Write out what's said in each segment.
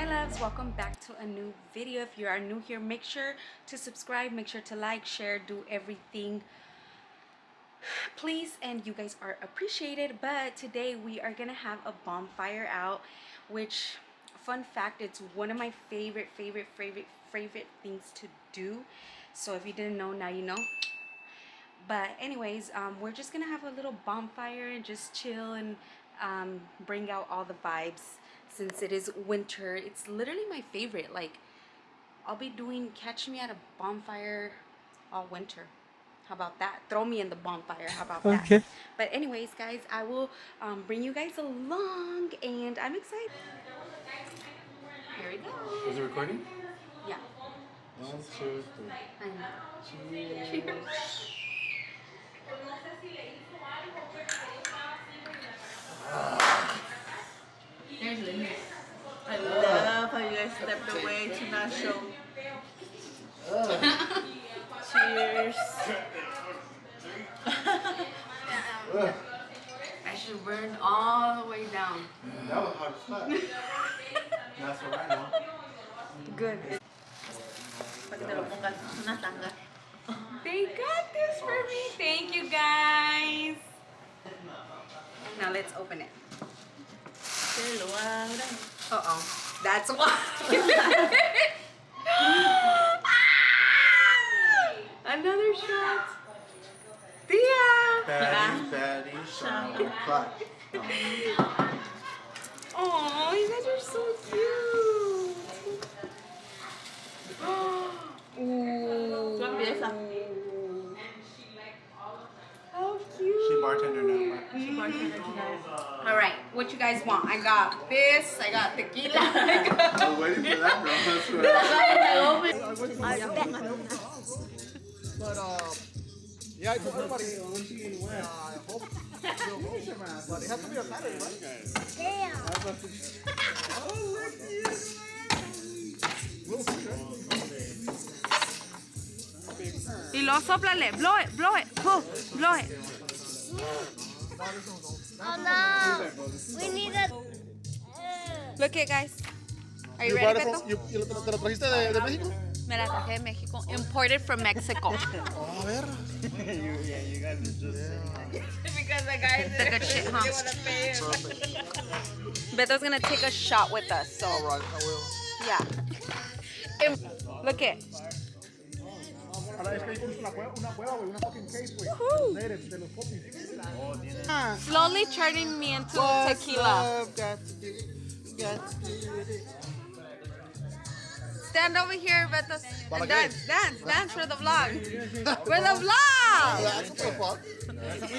loves, welcome back to a new video. If you are new here, make sure to subscribe, make sure to like, share, do everything please, and you guys are appreciated. But today we are gonna have a bonfire out, which, fun fact, it's one of my favorite things to do. So if you didn't know, now you know. But anyways, we're just gonna have a little bonfire and just chill and bring out all the vibes. Since it is winter, it's literally my favorite. Like, I'll be catch me at a bonfire all winter. How about that? Throw me in the bonfire. How about that? But anyways, guys, I will bring you guys along, and I'm excited. Here we go. Is it recording? Yeah. 1, 2, 3. Cheers. There's Lynn. I love how you guys stepped away to not show. Cheers. I should burn all the way down. That was hard to slap. That's what I know. Good. They got this for me. Thank you, guys. Now let's open it. Uh-oh. That's why. Another shot. Tia. Patty, shot, clap. Oh, you guys are so cute. Ooh. How cute. She bartender now. All right, what you guys want? I got this. I got tequila. I was waiting for that, girl. That's But yeah, I told everybody. I hope you'll go, but it has to be a Saturday, right? Yeah. We'll see, right? Y lo soplale. Blow it. Blow it. Pull. Blow it. Oh no. We need a. Look it, guys. Are you You ready, brought it Beto? from, ¿te lo trajiste de México? Me la traje de México. Imported from Mexico. Oh, a ver. you guys are just Because the guys took a shit, huh? Beto's gonna take a shot with us, so All right, I will. yeah. Look it. Ahora es que ahí tienes una cueva, güey, una fucking cave, güey. Woohoo. Native, de los popis. Slowly turning me into tequila. Love got to do with it. Stand over here, Beto, Para and qué? dance for the vlog. For the vlog. That's what the fuck. That's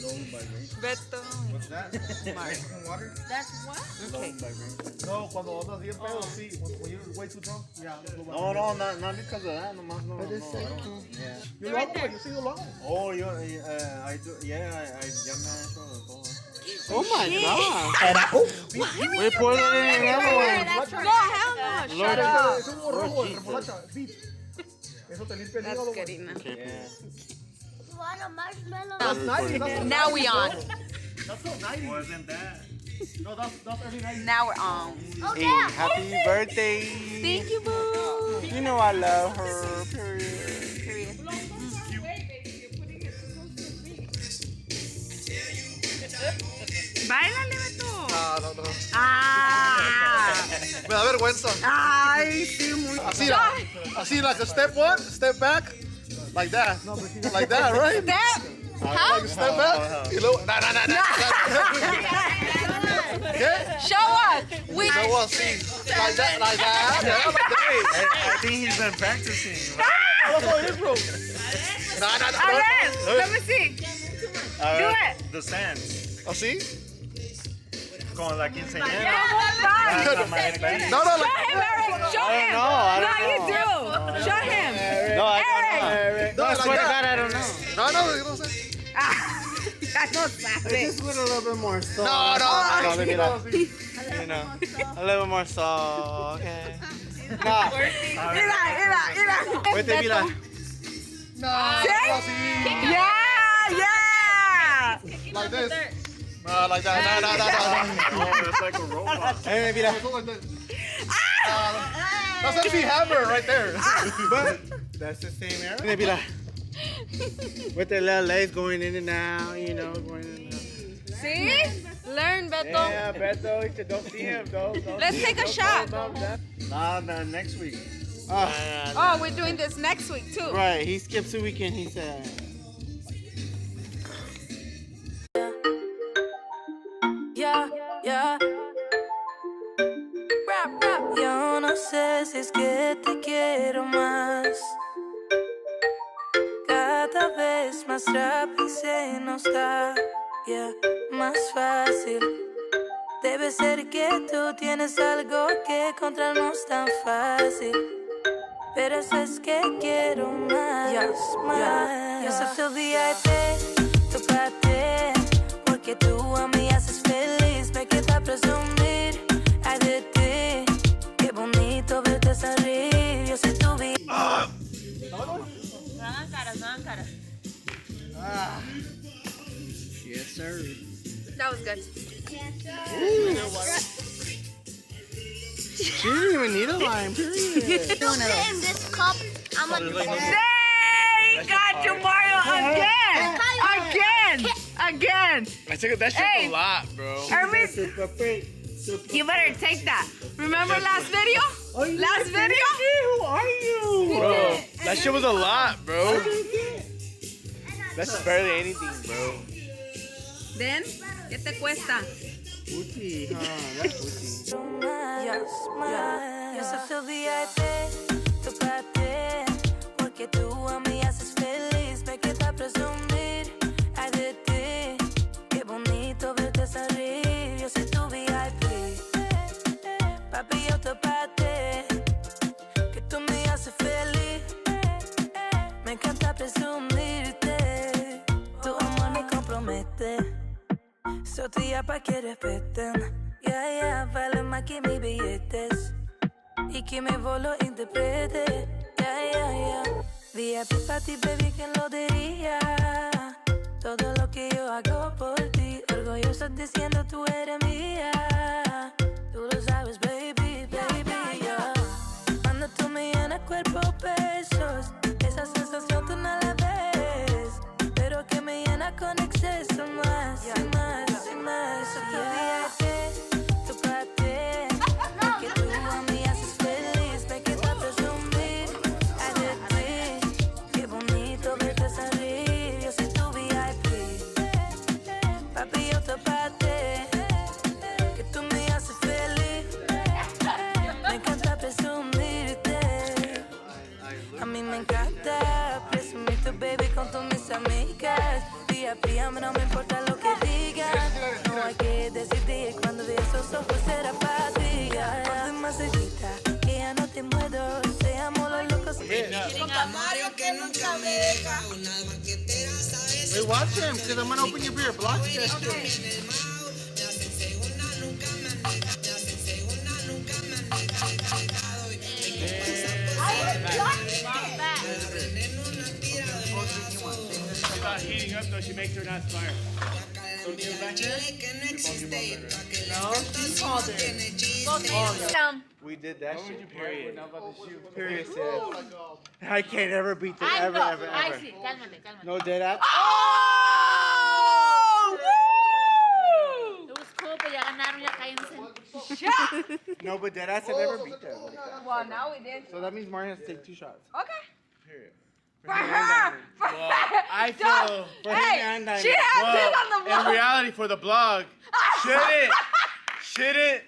low vibration. Beto. What's that? Water? That's what? Okay. No, cuando andas bien pedo, sí. When you're way too drunk, yeah. No, not because of that. No, no. Yeah. You're wrong, güey. You see the long. Oh, I do. Yeah, I ya me ha hecho de todo. Oh my god. We pour it in another one. No, hell no. Shut up. Es un rojo, remolacha, beef. Eso te limpia el That's hígado, good güey. enough. Yeah. You want a marshmallow? That's 90. That's Now we on. That's so 90. Wasn't that? No, that's every 90. Now we're on. Oh Hey, yeah. happy birthday. Thank you, boo. You know I love her. Period. Period. Báilale, Beto. No. Ah. Me da vergüenza. Ay, sí, muy. Así, like a step one, step back, like that. Like that, right? Step. Like step back. Y luego, nah. ¿Qué? Show us. We. Luego así, like that. I think he's been practicing. That's all it is, bro. A ver, let me see. Do it. The stands. Así? Como la quinceañera. Yeah, No, Show him, Eric. Show him. I No, don't you know. do. Show him. No, I Eric. don't know. No, I like swear to that. God, I don't know. No, you don't say. Ya no sabe. Just with a little bit more salt. No. You know, a little more salt, okay. No. Mira. Vete, mira. No. ¿Sí? Yeah. Like this. Like that. No. Oh, it's like a robot. Hey, mira. Like that. That's MC Hammer right there. But that's the same arrow. Hey, mira. With the little legs going in and out, you know, going in and out. See? Learn, Beto. Yeah, Beto, he said don't see him, though. Let's take a shot. Nah, next week. Oh, we're doing this next week too. Right, he skips a weekend, he said. Yeah, yeah. Rap, rap. Yo no sé si es que te quiero más. Cada vez más rápido se nos da, yeah, más fácil. Debe ser que tú tienes algo que encontrarnos tan fácil. Pero eso es que quiero más, más. Yo soy tu VIP, tu parte, porque tú a mí haces feliz. Me queda presumir, ay de ti. Qué bonito verte sonreír. Yo soy tu VIP. No hagan caras. Yes, sir. That was good. She didn't even need a lime, period. Don't put in this cup. I'm gonna Hey, got you, Mario, again. I took that shit Hey. a lot, bro. Hermes, you better take that. Remember last video? Last video? Who are you? Bro, that shit was a lot, bro. That's barely anything, bro. Then, ¿qué te cuesta? Pussy, huh? That's pussy. Yo soy tu VIP, tu parte, porque tú a mí haces feliz. Me queda presumir, ay de ti. Qué bonito verte sonreír. Yo soy tu VIP, papi, yo te parte, que tú me haces feliz. Me encanta presumirte, tu amor me compromete. Soy tuya pa' que respeten. Yeah, vale más que mis billetes. Y que mi voz lo interprete. Yeah. VIP pa' ti, baby, ¿quién lo diría? Todo lo que yo hago por ti. Orgulloso diciendo tú eres mía. Tú lo sabes, baby, yeah. Cuando tú me llenas cuerpo, besos. Esa sensación tú no la ves. Pero que me llena con exceso más. Soy tu VIP, tu parte, que tú a mí haces feliz. Me queda presumir, ay de ti. Qué bonito verte sonreír. Yo soy tu VIP, papi, yo te parte, que tú me haces feliz. Me encanta presumirte. A mí me encanta presumirte, baby, con todas mis amigas. VIP, a mí no me importa lo que digan. No hay que decidir cuando vi esos ojos será para ti. Ponte más cerquita, que ya no te muero. Seamos los locos. Wait, watch him, because I'm gonna open your beer. Block that shit. She's not heating up, though. She makes her not fire. We did that shit, period. Period, sis. I can't ever beat them, ever. Cálmate. No dead ass. ¡Oh! It was cool, pero ya ganaron, ya cállense. No, but dead ass, I never beat them. Well, now we did. So that means Mario has to take 2 shots. Okay. Period. For her! For Well, her! I feel for him and Hey, I. she has it on the In vlog. reality, for the blog, shouldn't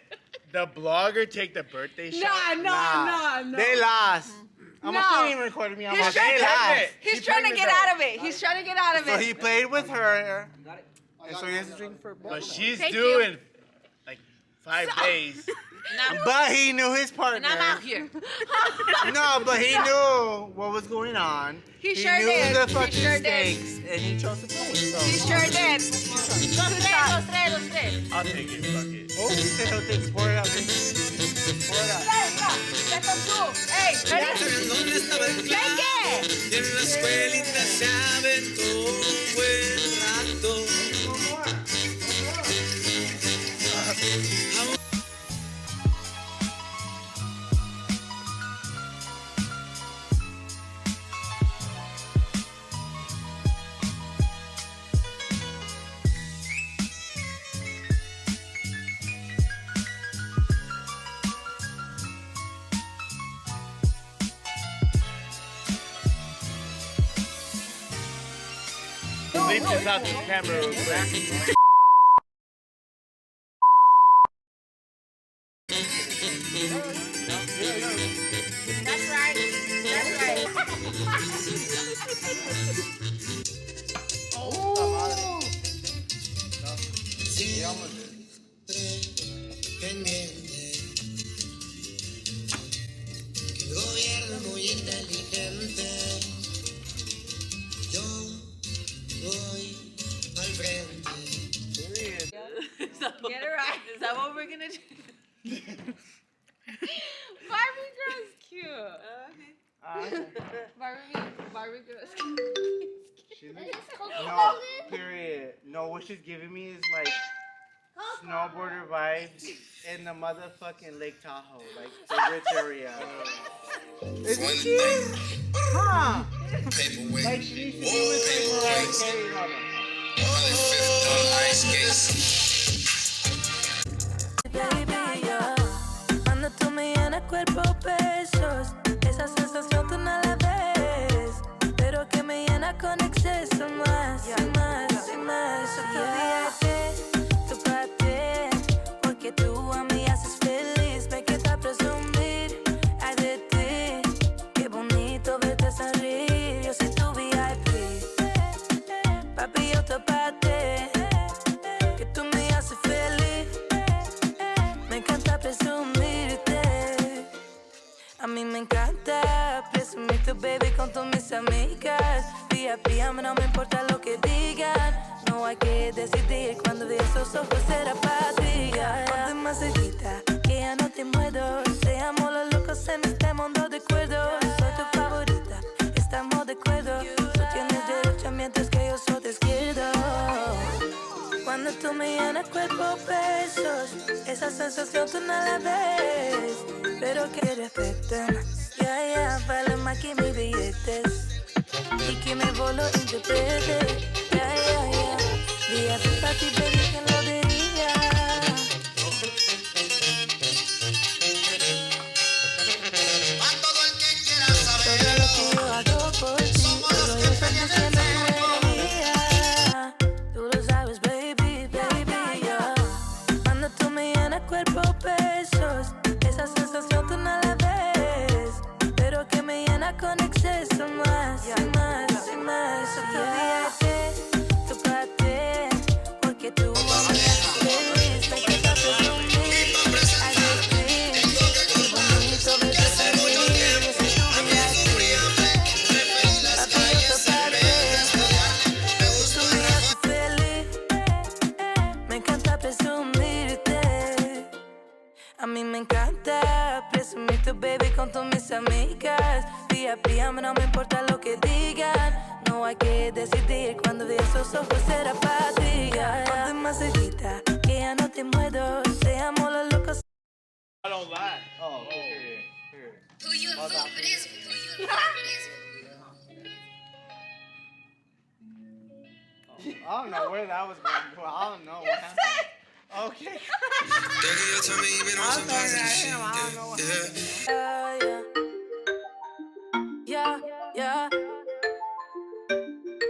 the blogger take the birthday shot? No. They lost. I'm No. not even recording me. I'm He's like, trying they to- lost. He's She trying to played get with her. out of it. He's trying to get out of So it. he played with her. And so he has to drink for both. But she's Thank doing like 5 days. But he knew his partner. And I'm out here. No, but he knew what was going on. He sure knew did. the He fucking sure did. stakes, and he chose to play. So. He sure did. Los tres. I'll take it. Fuck it. Oh, he said he'll take it. Pour it out. Pour it out. Hey, ready? ¿Dónde estaba el Take it. Y en la escuelita se aventó un buen rato. bleep this out this camera real quick. That's right. That's right. Gobierno muy inteligente. Yo voy al frente. Get it right. Is that what we're gonna do? Barbie girl's cute. Okay. Barbie girl's cute. She looks, no, period. No, what she's giving me is like snowboarder vibes in the motherfucking Lake Tahoe, like the rich area. Isn't she? Huh? Like she needs to be with Mariah Carey and all Baby, yo, cuando tú me llenas cuerpo besos, esa sensación tú no la ves, pero que me llena con exceso más y más y más. Fíjate, tú pate, porque tú a mí haces feliz, me queda presumir, ay de ti, qué bonito verte sonreír, yo soy tu VIP, papi yo te pate, que tú me haces feliz. Me encanta presumirte. A mí me encanta presumir tu baby con todas mis amigas. VIP, a mí no me importa lo que digan. No hay que decidir cuando vi esos ojos era para ti. Ponte más cerquita, que ya no te muero. Seamos los locos en este mundo de cuerdos. Soy tu favorita, estamos de acuerdo. Tú tienes derecha mientras que yo soy de izquierda. Cuando tú me llenas cuerpo besos, esa sensación tú no la ves, pero que respeten, ya, vale más que mis billetes, y que mi bolo interprete, ya, VIP para ti, baby, ¿quién lo diría? Todo lo que yo hago por ti, todo yo estoy diciendo tu eres mía, tú lo sabes, baby, yo. Cuando tú me llenas cuerpo besos, esa sensación tú no la ves, pero que me llena con exceso más y más y más. Fíjate, tú pate, porque tú me haces feliz, me queda presumir, ay de ti, qué bonito verte sonreír, yo soy tu VIP, papi yo te pate, tú me haces feliz, me encanta presumirte. A mí me encanta presumir tu baby con todas mis amigas. VIP, a mí no me importa lo que digan. No hay que decidir cuando vi esos ojos era para ti. Ponte más cerquita, que ya no te muero. Seamos los locos. I don't lie. Oh, okay, period. Who you in love with is? Who you in love with is? I don't know where that was going to go. I don't know what happened. Okay. Daddy, you tell me you been on some positive shit. I don't know what Yeah.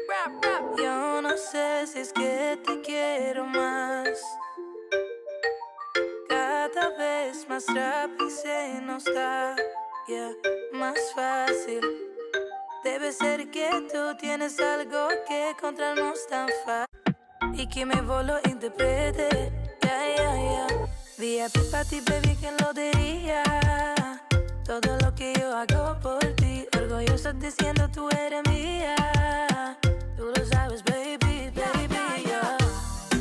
Rap. Yo no sé si es que te quiero más. Cada vez más rápido se nos da, más fácil. Debe ser que tú tienes algo que encontrarnos tan fácil y que mi voz lo interprete, ya. VIP para ti, baby, ¿quién lo diría? Todo lo que yo hago por ti, orgulloso diciendo tú eres mía. Tú lo sabes, baby, yo.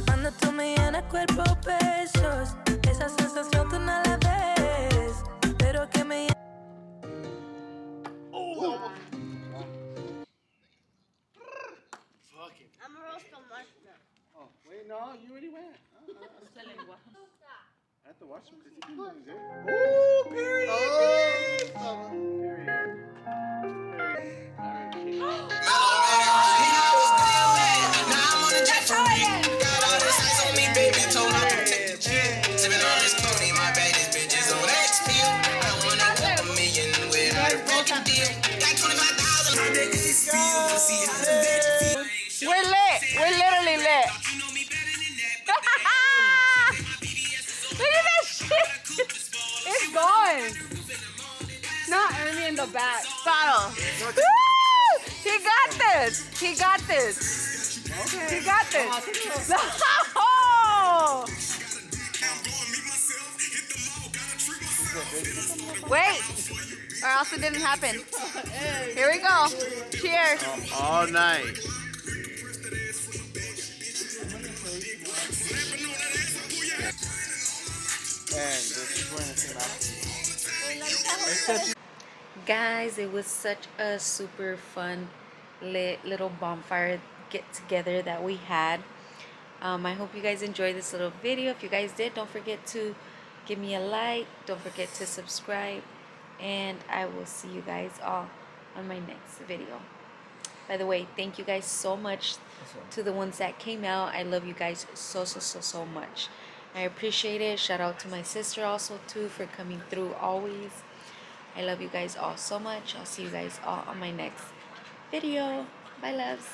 Cuando tú me llenas cuerpo besos, esa sensación tú no la ves, pero que me llena. Fuck it. I'm a roast on marshmallow. Oh, wait, no, you already went. I have to watch him because he can lose it. Oh, period. Now I'm on a jet for me. Got all this ice on me, baby. Told I protect the chill. Sipping on this pony, my baddest bitches on XP. I wanna walk a million without a broken deal. Got 25,000. I make it feel. See how the bitch feel. We're lit. this. Okay. You got I'll this. take it. No! Wait, or else it didn't happen. Here we go. Cheers. All night. And this is when it's enough. Guys, it was such a super fun lit little bonfire get together that we had. I hope you guys enjoyed this little video. If you guys did, don't forget to give me a like, don't forget to subscribe, and I will see you guys all on my next video. By the way, thank you guys so much to the ones that came out. I love you guys so much. I appreciate it. Shout out to my sister also too for coming through always. I love you guys all so much. I'll see you guys all on my next video. Bye, loves.